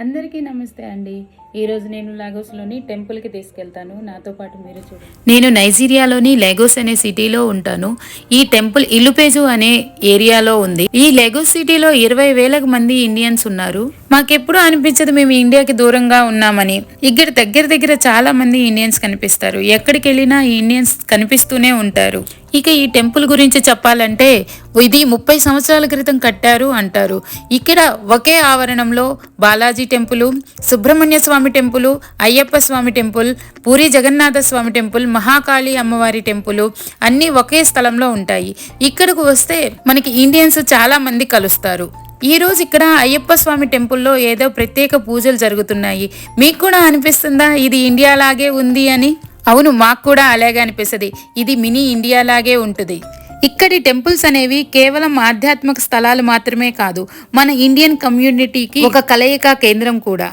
అందరికీ నమస్తే అండి. ఈరోజు నేను లాగోస్లోని టెంపుల్కి తీసుకెళ్తాను. నాతో పాటు మీరు చూడండి. నేను నైజీరియాలోని లెగోస్ అనే సిటీలో ఉంటాను. ఈ టెంపుల్ ఇలుపేజు అనే ఏరియాలో ఉంది. ఈ లెగోస్ సిటీలో 20,000 మంది ఇండియన్స్ ఉన్నారు. మాకెప్పుడు అనిపించదు మేము ఇండియాకి దూరంగా ఉన్నామని. ఇక్కడ దగ్గర చాలా మంది ఇండియన్స్ కనిపిస్తారు. ఎక్కడికి వెళ్ళినా ఈ ఇండియన్స్ కనిపిస్తూనే ఉంటారు. ఇక ఈ టెంపుల్ గురించి చెప్పాలంటే ఇది 30 సంవత్సరాల క్రితం కట్టారు అంటారు. ఇక్కడ ఒకే ఆవరణంలో బాలాజీ టెంపుల్, సుబ్రహ్మణ్య స్వామి టెంపుల్, అయ్యప్ప స్వామి టెంపుల్, పూరి జగన్నాథ స్వామి టెంపుల్, మహాకాళి అమ్మవారి టెంపుల్ అన్నీ ఒకే స్థలంలో ఉంటాయి. ఇక్కడకు వస్తే మనకి ఇండియన్స్ చాలా మంది కలుస్తారు. ఈ రోజు ఇక్కడ అయ్యప్ప స్వామి టెంపుల్లో ఏదో ప్రత్యేక పూజలు జరుగుతున్నాయి. మీకు కూడా అనిపిస్తుందా ఇది ఇండియా లాగే ఉంది అని? అవును, మాకు కూడా అలాగే అనిపిస్తుంది. ఇది మినీ ఇండియా లాగే ఉంటుంది. ఇక్కడి టెంపుల్స్ అనేవి కేవలం ఆధ్యాత్మిక స్థలాలు మాత్రమే కాదు, మన ఇండియన్ కమ్యూనిటీకి ఒక కలయిక కేంద్రం కూడా.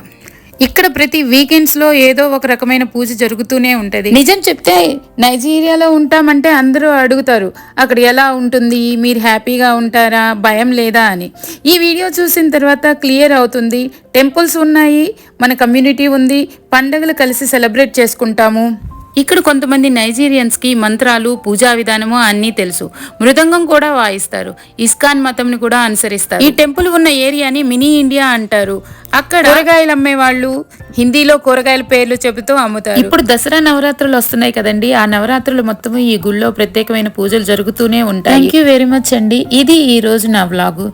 ఇక్కడ ప్రతి వీకెండ్స్ లో ఏదో ఒక రకమైన పూజ జరుగుతూనే ఉంటది. నిజం చెప్తే నైజీరియాలో ఉంటామంటే అందరూ అడుగుతారు అక్కడ ఎలా ఉంటుంది, మీరు హ్యాపీగా ఉంటారా, భయం లేదా అని. ఈ వీడియో చూసిన తర్వాత క్లియర్ అవుతుంది. టెంపుల్స్ ఉన్నాయి, మన కమ్యూనిటీ ఉంది, పండుగలు కలిసి సెలబ్రేట్ చేసుకుంటాము. ఇక్కడ కొంతమంది నైజీరియన్స్కి మంత్రాలు, పూజా విధానము అన్నీ తెలుసు. మృదంగం కూడా వాయిస్తారు. ఇస్కాన్ మతంని కూడా అనుసరిస్తారు. ఈ టెంపుల్ ఉన్న ఏరియాని మినీ ఇండియా అంటారు. అక్కడ కూరగాయలు అమ్మే వాళ్ళు హిందీలో కూరగాయల పేర్లు చెబుతూ అమ్ముతారు. ఇప్పుడు దసరా నవరాత్రులు వస్తున్నాయి కదండి, ఆ నవరాత్రులు మొత్తం ఈ గుళ్ళో ప్రత్యేకమైన పూజలు జరుగుతూనే ఉంటాయి. థ్యాంక్ యూ వెరీ మచ్ అండి. ఇది ఈ రోజు నా వ్లాగు.